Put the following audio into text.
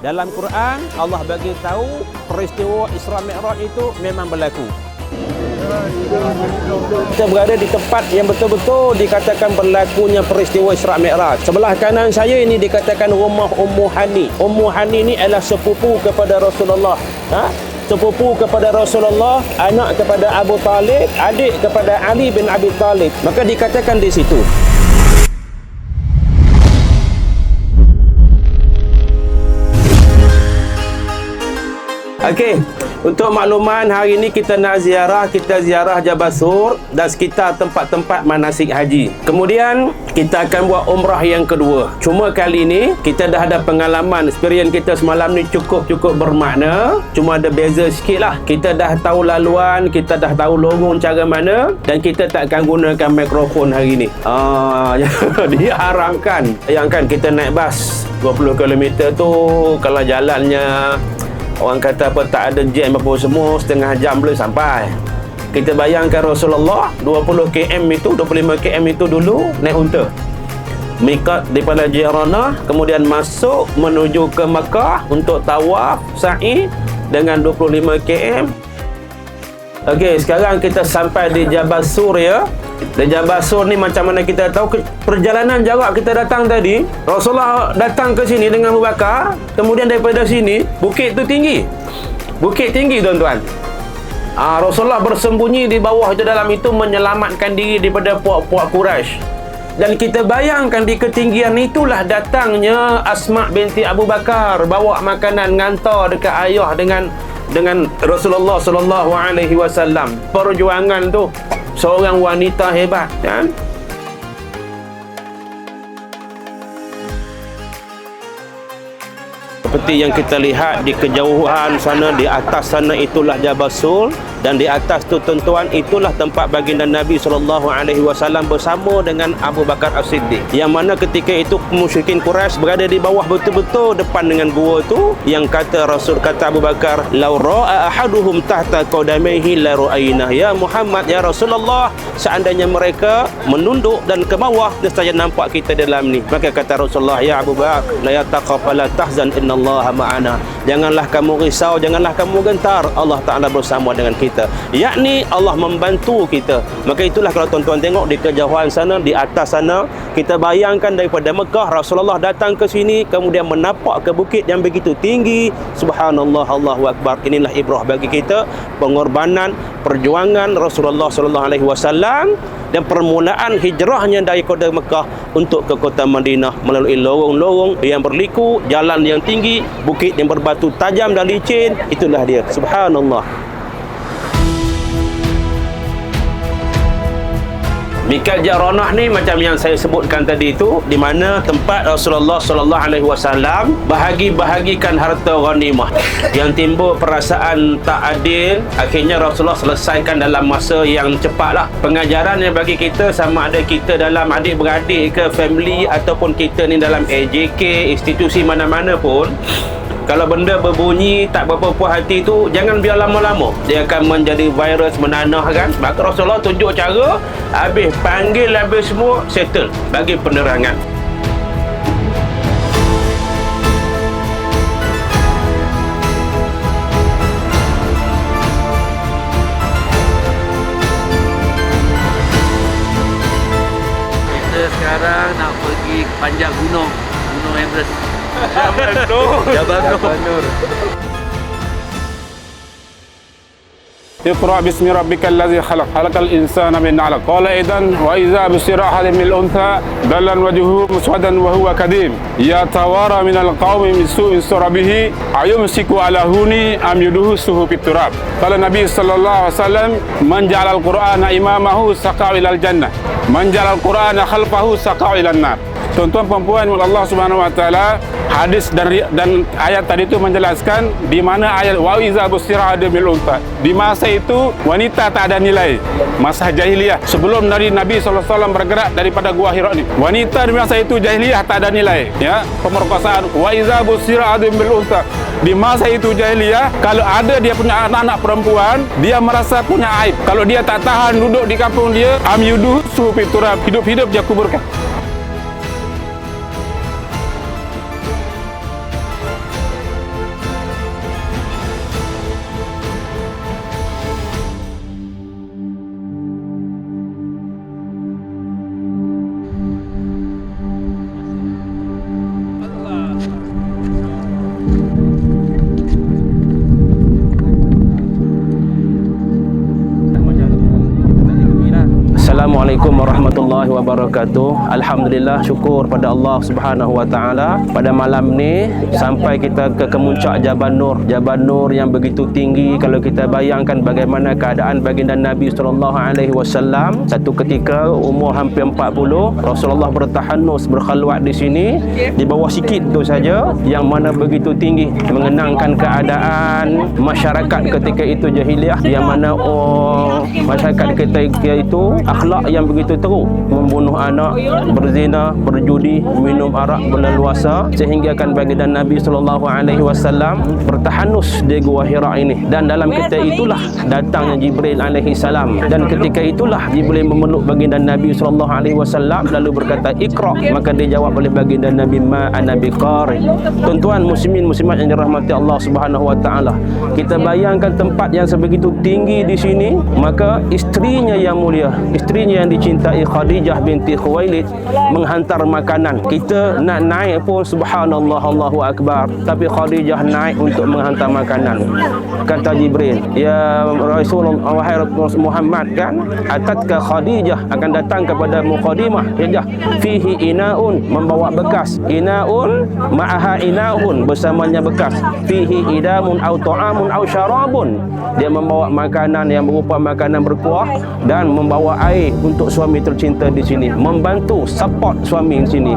Dalam Quran, Allah bagi tahu peristiwa Isra Mi'raj itu memang berlaku. Kita berada di tempat yang betul-betul dikatakan berlakunya peristiwa Isra Mi'raj. Sebelah kanan saya ini dikatakan rumah Ummu Hani. Ummu Hani ini adalah sepupu kepada Rasulullah. Sepupu kepada Rasulullah, anak kepada Abu Talib, adik kepada Ali bin Abi Talib. Maka dikatakan di situ. Okey, untuk makluman hari ini kita nak ziarah Jabal Sur dan sekitar tempat-tempat manasik haji. Kemudian kita akan buat umrah yang kedua. Cuma kali ini kita dah ada pengalaman, experience kita semalam ni cukup bermakna. Cuma ada beza sikit lah. Kita dah tahu laluan, kita dah tahu lorong cara mana dan kita takkan gunakan mikrofon hari ini. Diharamkan. Bayangkan kita naik bas 20 km tu, kalau jalannya orang kata apa, tak ada jam apa semua, setengah jam boleh sampai. Kita bayangkan Rasulullah 20 km itu, 25 km itu dulu naik unta. Miqat daripada Jiranah, kemudian masuk menuju ke Mekah untuk tawaf, sa'i dengan 25 km. Okey, sekarang kita sampai di Jabal Sur ya. Di Jabal Sur ni macam mana kita tahu perjalanan jarak kita datang tadi, Rasulullah datang ke sini dengan Abu Bakar, kemudian daripada sini bukit tu tinggi. Bukit tinggi tuan-tuan. Rasulullah bersembunyi di bawah itu, dalam itu menyelamatkan diri daripada puak-puak Quraisy. Dan kita bayangkan di ketinggian itulah datangnya Asma binti Abu Bakar bawa makanan ngantar dekat ayah dengan Rasulullah sallallahu alaihi wasallam. Perjuangan tu seorang wanita hebat kan. Seperti yang kita lihat di kejauhan sana, di atas sana itulah Jabal Sur, dan di atas tu tuan-tuan itulah tempat baginda Nabi SAW bersama dengan Abu Bakar As-Siddiq. Yang mana ketika itu musyrikin Quraisy berada di bawah betul-betul depan dengan gua tu, yang kata Abu Bakar, "Lau ra'a ahaduhum tahta qadamaihi la ra'ainah." Ya Muhammad, ya Rasulullah, seandainya mereka menunduk dan ke bawah, nescaya nampak kita dalam ni. Maka kata Rasulullah, "Ya Abu Bakar, la yataqaf wa la tahzan, innallaha ma'ana." Janganlah kamu risau, janganlah kamu gentar, Allah Ta'ala bersama dengan kita. Yakni Allah membantu kita. Maka itulah kalau tuan-tuan tengok di kejauhan sana, di atas sana, kita bayangkan daripada Mekah Rasulullah datang ke sini, kemudian menapak ke bukit yang begitu tinggi. Subhanallah, Allahu Akbar. Inilah ibrah bagi kita, pengorbanan, perjuangan Rasulullah SAW dan permulaan hijrahnya dari kota Mekah untuk ke kota Madinah melalui lorong-lorong yang berliku, jalan yang tinggi, bukit yang berbatu tajam dan licin. Itulah dia. Subhanallah. Miqat Jiranah ni macam yang saya sebutkan tadi itu, di mana tempat Rasulullah SAW bahagi-bahagikan harta ghanimah. Yang timbul perasaan tak adil, akhirnya Rasulullah selesaikan dalam masa yang cepatlah. Pengajaran yang bagi kita, sama ada kita dalam adik-beradik ke family ataupun kita ni dalam AJK, institusi mana-mana pun, kalau benda berbunyi tak berapa puas hati tu, jangan biar lama-lama, dia akan menjadi virus, menanah kan. Maka Rasulullah tunjuk cara, habis panggil habis semua, settle, bagi penerangan. Kita sekarang nak pergi ke panjang Gunung Everest. Jabal Nur. اقرأ باسم ربك الذي خلق خلق الإنسان من علق قال إذن وإذا بشر أحد من الأنثى ظل وجهه مسودا وهو كظيم يتوارى من القوم من سوء سر به أيمسك على هوني أم يدسه في التراب. قال النبي صلى الله عليه وسلم من جعل القرآن إمامه سقى إلى الجنة من جعل القرآن خلفه سقى إلى النار. Tuan-tuan perempuan Allah Subhanahu Wa Taala, hadis dan ayat tadi itu menjelaskan di mana ayat wa iza busira adamil unta. Di masa itu wanita tak ada nilai. Masa jahiliyah sebelum Nabi SAW bergerak daripada Gua Hira ni, wanita di masa itu jahiliyah tak ada nilai, ya, pemerkosaan. Wa iza busira adamil unta. Di masa itu jahiliyah, kalau ada dia punya anak-anak perempuan, dia merasa punya aib. Kalau dia tak tahan duduk di kampung dia, am yuduh sufi turab, hidup-hidup dia kuburkan. warahmatullahi wabarakatuh. Alhamdulillah, syukur pada Allah Subhanahu wa taala. Pada malam ni sampai kita ke kemuncak Jabal Nur. Jabal Nur yang begitu tinggi, kalau kita bayangkan bagaimana keadaan baginda Nabi sallallahu alaihi wasallam. Satu ketika umur hampir 40, Rasulullah bertahanus berkhalwat di sini, di bawah sikit tu saja, yang mana begitu tinggi, mengenangkan keadaan masyarakat ketika itu jahiliah, yang mana masyarakat ketika itu akhlak yang begitu teruk, membunuh anak, berzina, berjudi, minum arak berleluasa, sehingga akan baginda Nabi sallallahu alaihi wasallam bertahanus di Gua Hira ini. Dan dalam ketika itulah datangnya Jibril alaihi salam, dan ketika itulah Jibril memeluk baginda Nabi sallallahu alaihi wasallam lalu berkata, "Iqra." Maka dijawab oleh baginda Nabi, "Ma ana biqari." Tuan-tuan muslimin muslimat yang dirahmati Allah Subhanahu wa taala, kita bayangkan tempat yang sebegitu tinggi di sini, maka istrinya yang mulia, istrinya yang dicintai Khadijah binti Khuwailid menghantar makanan. Kita nak naik pun subhanallah, Allahu akbar, tapi Khadijah naik untuk menghantar makanan. Kata Jibril, "Ya Rasulullah, wahai Muhammad, kan atatka Khadijah, akan datang kepada Khadijah, ya, fihi inaun, membawa bekas, inaun ma'aha inaun, bersamanya bekas, fihi idamun au ta'amun au syarabun." Dia membawa makanan yang berupa makanan berkuah dan membawa air untuk suami tercinta di sini, membantu support suami di sini.